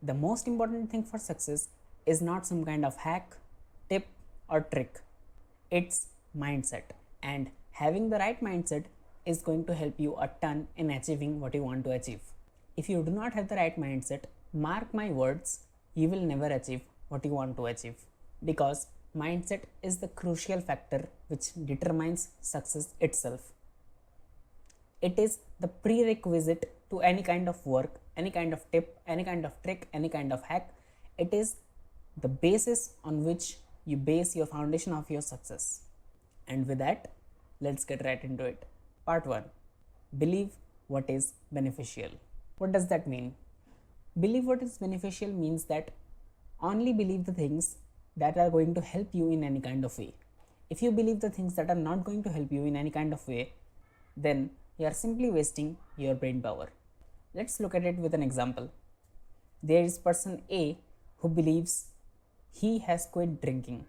The most important thing for success is not some kind of hack, tip, or trick. It's mindset. And having the right mindset is going to help you a ton in achieving what you want to achieve. If you do not have the right mindset, mark my words, you will never achieve what you want to achieve, because mindset is the crucial factor which determines success itself. It is the prerequisite to any kind of work, any kind of tip, any kind of trick, any kind of hack. It is the basis on which you base your foundation of your success. And with that, let's get right into it. Part 1. Believe what is beneficial. What does that mean? Believe what is beneficial means that only believe the things that are going to help you in any kind of way. If you believe the things that are not going to help you in any kind of way, then you are simply wasting your brain power. Let's look at it with an example. There is person A who believes he has quit drinking,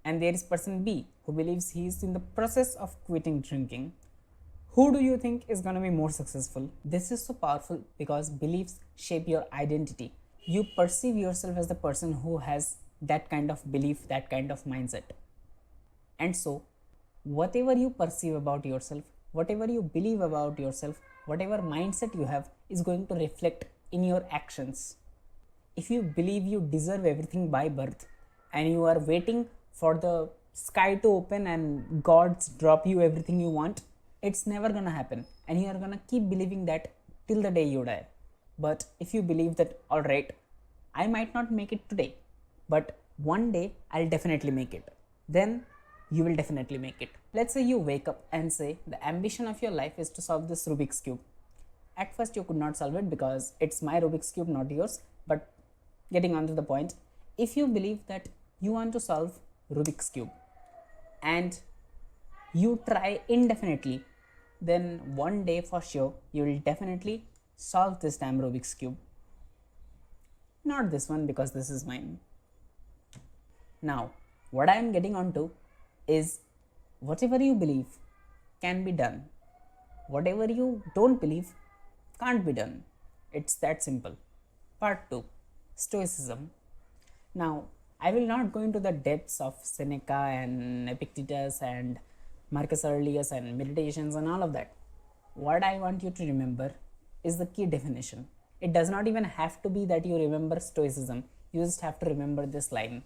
and there is person B who believes he is in the process of quitting drinking. Who do you think is going to be more successful? This is so powerful because beliefs shape your identity. You perceive yourself as the person who has that kind of belief, that kind of mindset. And so, whatever you perceive about yourself, whatever you believe about yourself, whatever mindset you have is going to reflect in your actions. If you believe you deserve everything by birth and you are waiting for the sky to open and gods drop you everything you want, it's never gonna happen, and you are gonna keep believing that till the day you die. But if you believe that, alright, I might not make it today, but one day I'll definitely make it, then you will definitely make it. Let's say you wake up and say the ambition of your life is to solve this Rubik's Cube. At first you could not solve it because it's my Rubik's Cube, not yours, but getting on to the point, if you believe that you want to solve Rubik's Cube and you try indefinitely, then one day for sure you will definitely solve this damn Rubik's Cube. Not this one, because this is mine. Now, what I am getting onto is whatever you believe can be done. Whatever you don't believe can't be done. It's that simple. Part 2. Stoicism. Now, I will not go into the depths of Seneca and Epictetus and Marcus Aurelius and meditations and all of that. What I want you to remember is the key definition. It does not even have to be that you remember Stoicism. You just have to remember this line.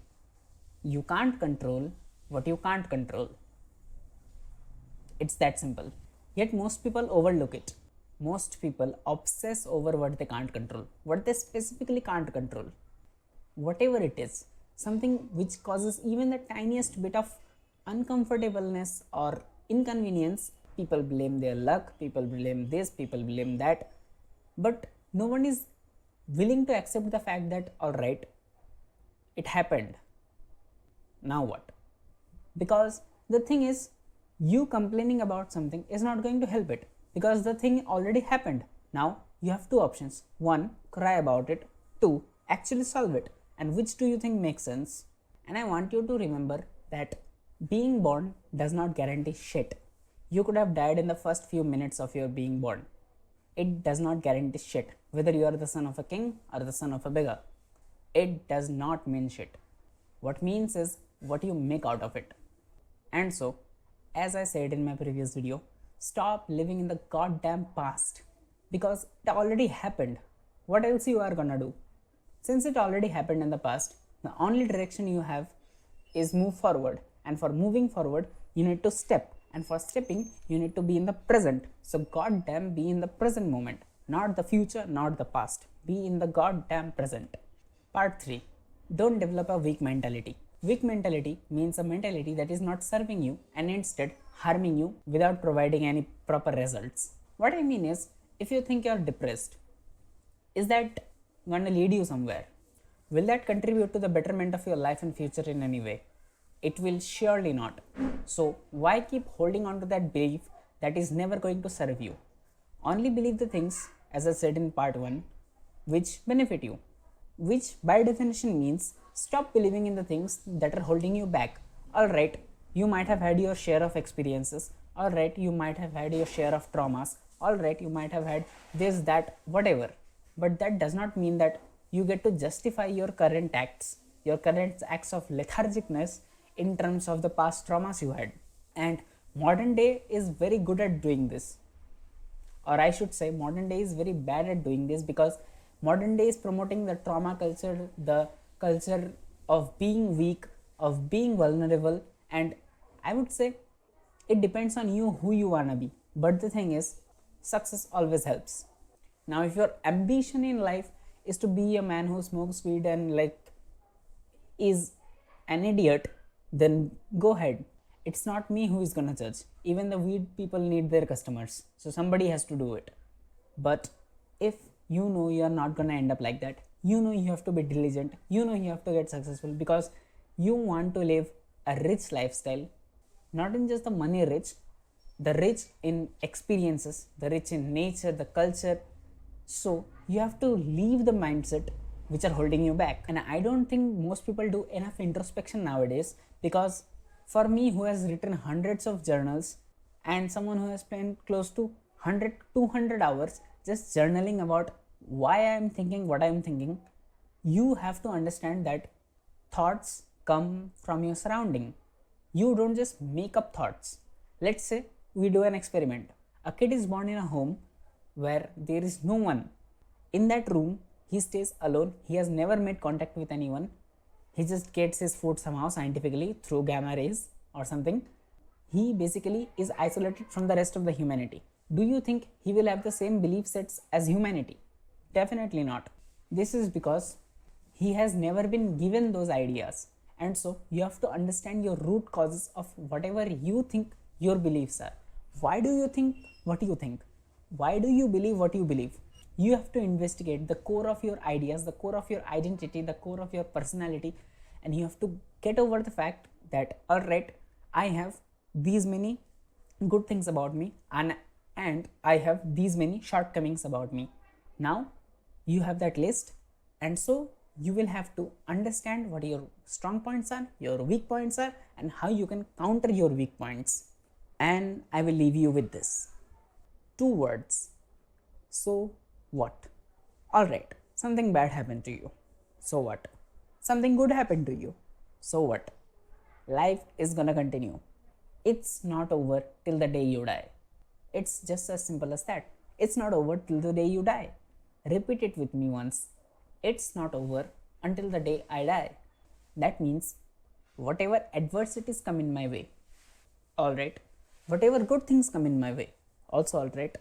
You can't control what you can't control. It's that simple. Yet most people overlook it. Most people obsess over what they can't control, what they specifically can't control. Whatever it is, something which causes even the tiniest bit of uncomfortableness or inconvenience, people blame their luck, people blame this, people blame that, but no one is willing to accept the fact that, alright, it happened. Now what? Because the thing is, you complaining about something is not going to help it, because the thing already happened. Now you have two options. 1, cry about it. 2, actually solve it. And which do you think makes sense? And I want you to remember that being born does not guarantee shit. You could have died in the first few minutes of your being born. It does not guarantee shit, whether you are the son of a king or the son of a beggar. It does not mean shit. What means is what you make out of it. And so, as I said in my previous video, stop living in the goddamn past, because it already happened. What else you are gonna do? Since it already happened in the past, the only direction you have is move forward, and for moving forward you need to step, and for stepping you need to be in the present. So goddamn be in the present moment, not the future, not the past. Be in the goddamn present. Part 3. Don't develop a weak mentality. Weak mentality means a mentality that is not serving you and instead harming you without providing any proper results. What I mean is, if you think you are depressed, is that going to lead you somewhere? Will that contribute to the betterment of your life and future in any way? It will surely not. So why keep holding on to that belief that is never going to serve you? Only believe the things, as I said in part 1, which benefit you, which by definition means stop believing in the things that are holding you back. Alright, you might have had your share of experiences. Alright, you might have had your share of traumas. Alright, you might have had this, that, whatever. But that does not mean that you get to justify your current acts of lethargicness in terms of the past traumas you had. And modern day is very good at doing this, or I should say modern day is very bad at doing this, because modern day is promoting the trauma culture, the culture of being weak, of being vulnerable. And I would say it depends on you who you wanna be, but the thing is, success always helps. Now if your ambition in life is to be a man who smokes weed and like is an idiot, then go ahead. It's not me who is gonna judge. Even the weed people need their customers, so somebody has to do it. But if you know you are not gonna end up like that, you know you have to be diligent, you know you have to get successful because you want to live a rich lifestyle, not in just the money rich, the rich in experiences, the rich in nature, the culture. So you have to leave the mindset which are holding you back. And I don't think most people do enough introspection nowadays, because for me, who has written hundreds of journals and someone who has spent close to 100 200 hours just journaling about why I am thinking what I am thinking, you have to understand that thoughts come from your surrounding. You don't just make up thoughts. Let's say we do an experiment. A kid is born in a home where there is no one. In that room, he stays alone. He has never made contact with anyone. He just gets his food somehow scientifically through gamma rays or something. He basically is isolated from the rest of the humanity. Do you think he will have the same belief sets as humanity? Definitely not. This is because he has never been given those ideas. And so you have to understand your root causes of whatever you think your beliefs are. Why do you think what you think? Why do you believe what you believe? You have to investigate the core of your ideas, the core of your identity, the core of your personality, and you have to get over the fact that, alright, I have these many good things about me and I have these many shortcomings about me. Now you have that list, and so you will have to understand what your strong points are, your weak points are, and how you can counter your weak points. And I will leave you with this. 2 words. So what? Alright, something bad happened to you. So what? Something good happened to you. So what? Life is gonna continue. It's not over till the day you die. It's just as simple as that. It's not over till the day you die. Repeat it with me once. It's not over until the day I die. That means whatever adversities come in my way, alright, whatever good things come in my way, also alright,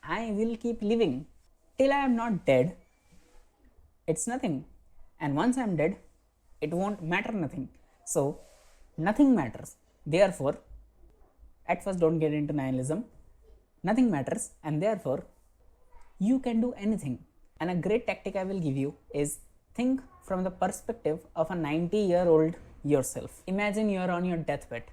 I will keep living till I am not dead. It's nothing. And once I am dead, it won't matter nothing. So nothing matters. Therefore, at first don't get into nihilism. Nothing matters, and therefore you can do anything. And a great tactic I will give you is think from the perspective of a 90-year-old yourself. Imagine you are on your deathbed.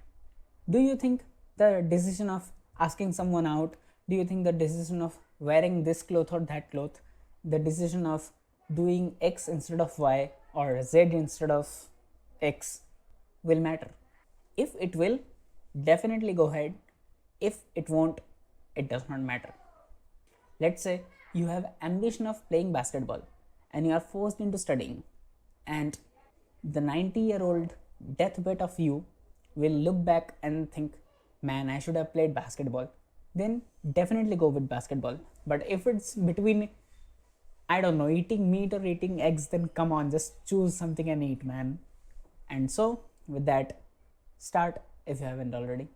Do you think the decision of asking someone out, do you think the decision of wearing this cloth or that cloth, the decision of doing X instead of Y or Z instead of X will matter? If it will, definitely go ahead. If it won't, it does not matter. Let's say you have ambition of playing basketball and you are forced into studying, and the 90-year-old deathbed of you will look back and think, man, I should have played basketball. Then definitely go with basketball. But if it's between, I don't know, eating meat or eating eggs, then come on, just choose something and eat, man. And so with that, start if you haven't already.